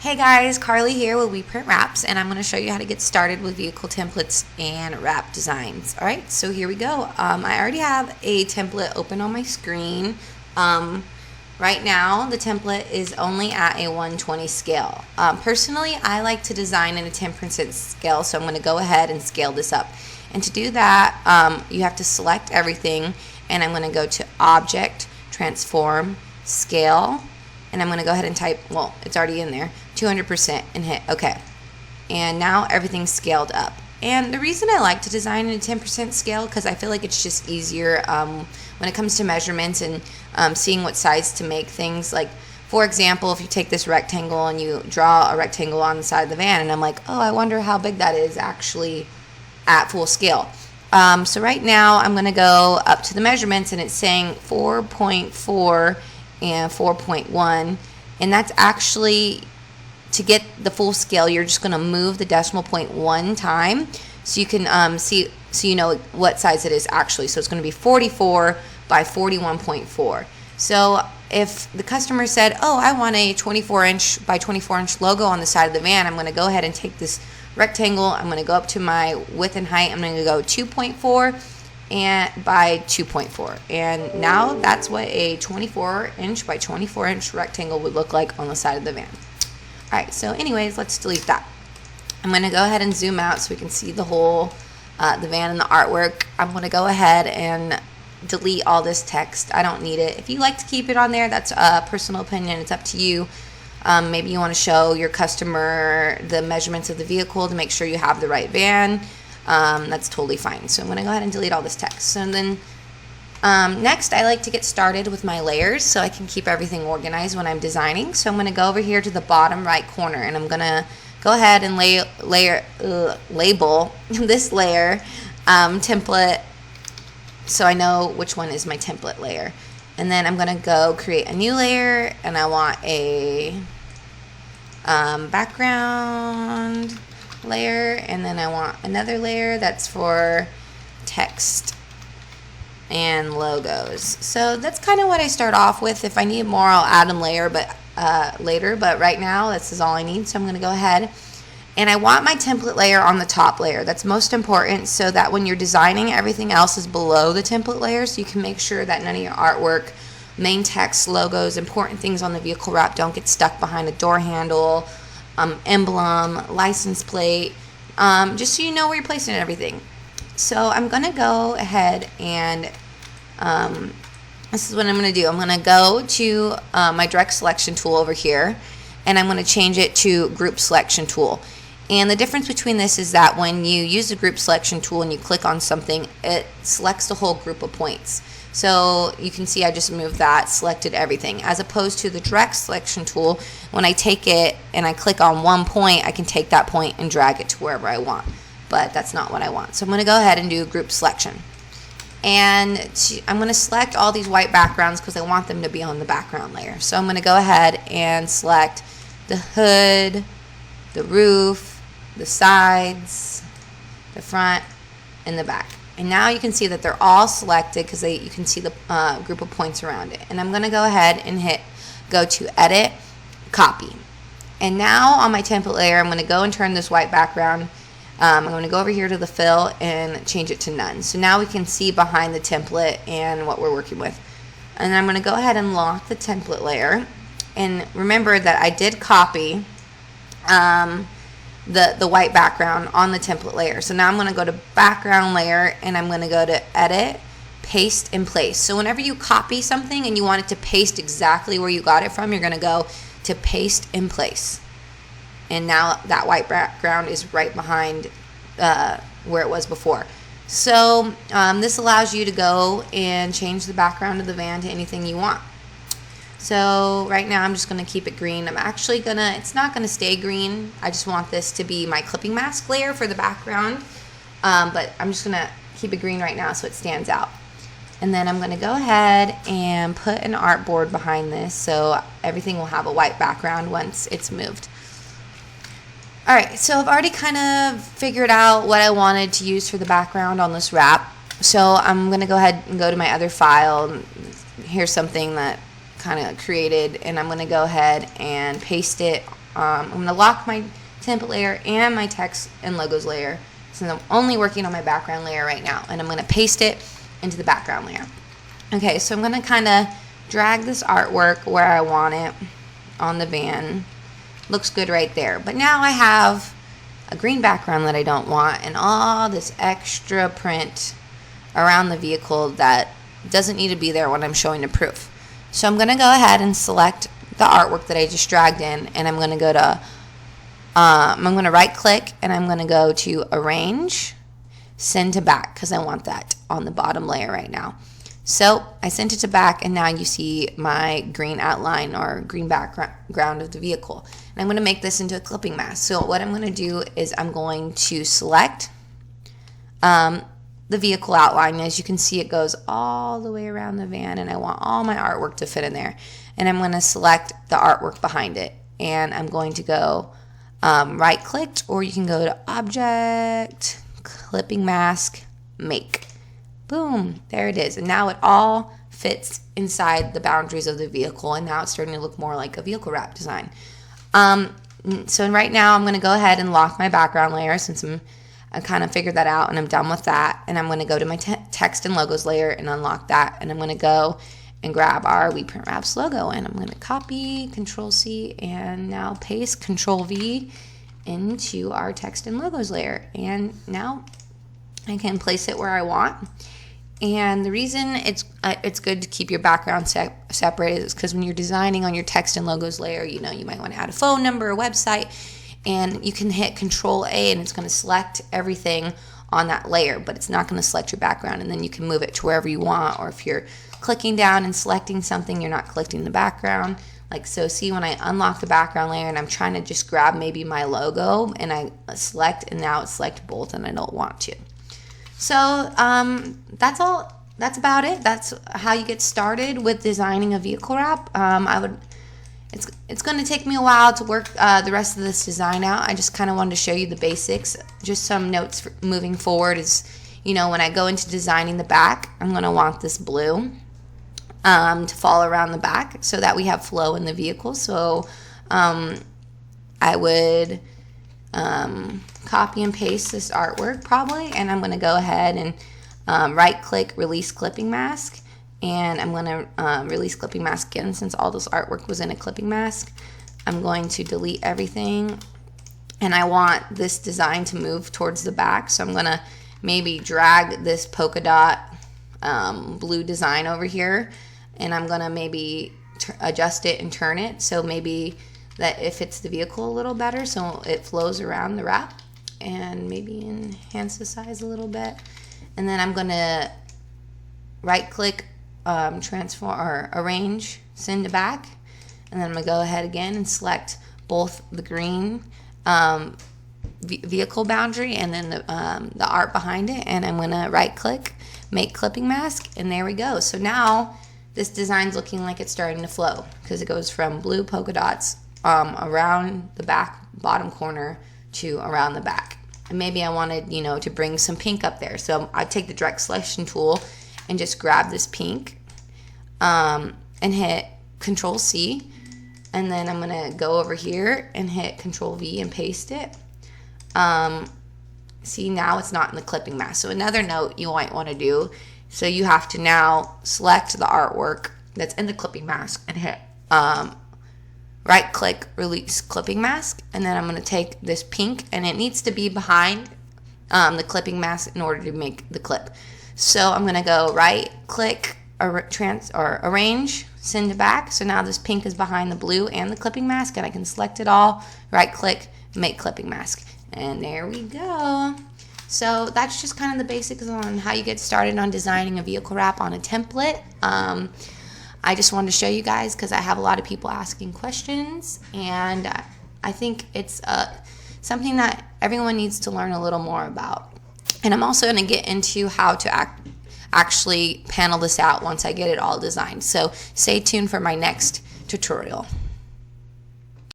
Hey guys, Carly here with We Print Wraps, and I'm going to show you how to get started with vehicle templates and wrap designs. Alright, so here we go. I already have a template open on my screen. Right now, the template is only at a 120 scale. Personally, I like to design in a 10% scale, so I'm going to go ahead and scale this up. And to do that, you have to select everything, and I'm going to go to Object, Transform, Scale, and I'm going to go ahead and type, well, it's already in there, 200% and hit OK. And now everything's scaled up. And the reason I like to design in a 10% scale, because I feel like it's just easier when it comes to measurements and seeing what size to make things. Like, for example, if you take this rectangle and you draw a rectangle on the side of the van, and I'm like, oh, I wonder how big that is actually at full scale. So right now I'm going to go up to the measurements, and it's saying 4.4 and 4.1, and that's actually, to get the full scale, you're just going to move the decimal point one time so you can see, so you know what size it is actually. So it's going to be 44 by 41.4. So if the customer said, oh, I want a 24-inch by 24-inch logo on the side of the van, I'm going to go ahead and take this rectangle, I'm going to go up to my width and height, I'm going to go 2.4 and by 2.4, and now that's what a 24-inch by 24-inch rectangle would look like on the side of the van. Alright, so anyways, let's delete that. I'm going to go ahead and zoom out so we can see the whole the van and the artwork. I'm going to go ahead and delete all this text. I don't need it. If you like to keep it on there, that's a personal opinion. It's up to you. Maybe you want to show your customer the measurements of the vehicle to make sure you have the right van. That's totally fine. So I'm going to go ahead and delete all this text. So then next, I like to get started with my layers so I can keep everything organized when I'm designing. So I'm going to go over here to the bottom right corner, and I'm going to go ahead and label this layer template so I know which one is my template layer. And then I'm going to go create a new layer, and I want a background layer, and then I want another layer that's for text and logos. So that's kind of what I start off with. If I need more, I'll add a layer later, but right now this is all I need. So I'm going to go ahead, and I want my template layer on the top layer. That's most important, so that when you're designing, everything else is below the template layer, so you can make sure that none of your artwork, main text, logos, important things on the vehicle wrap don't get stuck behind a door handle, emblem, license plate, just so you know where you're placing everything. So I'm going to go ahead and this is what I'm going to do. I'm going to go to my direct selection tool over here, and I'm going to change it to group selection tool. And the difference between this is that when you use the group selection tool and you click on something, it selects the whole group of points. So you can see I just moved that, selected everything, as opposed to the direct selection tool. When I take it and I click on one point, I can take that point and drag it to wherever I want, but that's not what I want. So I'm going to go ahead and do group selection, and I'm going to select all these white backgrounds because I want them to be on the background layer. So I'm going to go ahead and select the hood, the roof, the sides, the front, and the back. And now you can see that they're all selected because you can see the group of points around it. And I'm going to go ahead and go to Edit, Copy. And now on my template layer, I'm going to go and turn this white background. I'm going to go over here to the fill and change it to none. So now we can see behind the template and what we're working with. And I'm going to go ahead and lock the template layer. And remember that I did copy the white background on the template layer. So now I'm going to go to background layer, and I'm going to go to Edit, Paste, and Place. So whenever you copy something and you want it to paste exactly where you got it from, you're going to go to Paste and Place. And now that white background is right behind where it was before. So this allows you to go and change the background of the van to anything you want. So right now I'm just going to keep it green. I'm actually it's not going to stay green. I just want this to be my clipping mask layer for the background. But I'm just going to keep it green right now so it stands out. And then I'm going to go ahead and put an artboard behind this so everything will have a white background once it's moved. Alright, so I've already kind of figured out what I wanted to use for the background on this wrap. So I'm going to go ahead and go to my other file. Here's something that kind of created, and I'm going to go ahead and paste it I'm going to lock my template layer and my text and logos layer, since I'm only working on my background layer right now, and I'm going to paste it into the background layer. Okay, so I'm going to kind of drag this artwork where I want it on the van. Looks good right there. But now I have a green background that I don't want and all this extra print around the vehicle that doesn't need to be there when I'm showing the proof. So I'm going to go ahead and select the artwork that I just dragged in, and I'm going to go to I'm going to right click, and I'm going to go to Arrange, Send to Back, because I want that on the bottom layer right now. So I sent it to back, and now you see my green outline or green background of the vehicle. And I'm going to make this into a clipping mask. So what I'm going to do is I'm going to select the vehicle outline. As you can see, it goes all the way around the van, and I want all my artwork to fit in there. And I'm going to select the artwork behind it, and I'm going to go right clicked, or you can go to Object, Clipping Mask, Make. Boom, there it is. And now it all fits inside the boundaries of the vehicle, and now it's starting to look more like a vehicle wrap design. So right now I'm going to go ahead and lock my background layer, since I kind of figured that out and I'm done with that. And I'm going to go to my text and logos layer and unlock that, and I'm going to go and grab our We Print Wraps logo, and I'm going to copy, Control C, and now paste, Control V into our text and logos layer. And now I can place it where I want. And the reason it's good to keep your background separated is because when you're designing on your text and logos layer, you might want to add a phone number, a website, and you can hit Control A, and it's going to select everything on that layer, but it's not going to select your background, and then you can move it to wherever you want. Or if you're clicking down and selecting something, you're not collecting the background. Like so, see, when I unlock the background layer and I'm trying to just grab maybe my logo, and I select, and now it's select both, and I don't want to. So that's all. That's about it. That's how you get started with designing a vehicle wrap. It's going to take me a while to work the rest of this design out. I just kind of wanted to show you the basics. Just some notes for moving forward is, when I go into designing the back, I'm going to want this blue to fall around the back so that we have flow in the vehicle. So I would copy and paste this artwork probably, and I'm going to go ahead and right click, Release Clipping Mask, and I'm going to release clipping mask again since all this artwork was in a clipping mask. I'm going to delete everything, and I want this design to move towards the back, so I'm going to maybe drag this polka dot blue design over here, and I'm going to maybe adjust it and turn it so maybe that it fits the vehicle a little better, so it flows around the wrap, and maybe enhance the size a little bit. And then I'm going to right click, transform or arrange, send to back, and then I'm going to go ahead again and select both the green vehicle boundary and then the art behind it, and I'm going to right click, make clipping mask, and there we go. So now this design's looking like it's starting to flow because it goes from blue polka dots around the back bottom corner to around the back. And maybe I wanted, to bring some pink up there. So I take the direct selection tool and just grab this pink and hit Control C. And then I'm going to go over here and hit Control V and paste it. See, now it's not in the clipping mask. So another note you might want to do, so you have to now select the artwork that's in the clipping mask and hit right click, Release Clipping Mask, and then I'm going to take this pink, and it needs to be behind the clipping mask in order to make the clip. So I'm going to go right click, arrange, send to back. So now this pink is behind the blue and the clipping mask, and I can select it all, right click, make clipping mask, and there we go. So that's just kind of the basics on how you get started on designing a vehicle wrap on a template. I just wanted to show you guys because I have a lot of people asking questions, and I think it's something that everyone needs to learn a little more about. And I'm also going to get into how to actually panel this out once I get it all designed. So stay tuned for my next tutorial.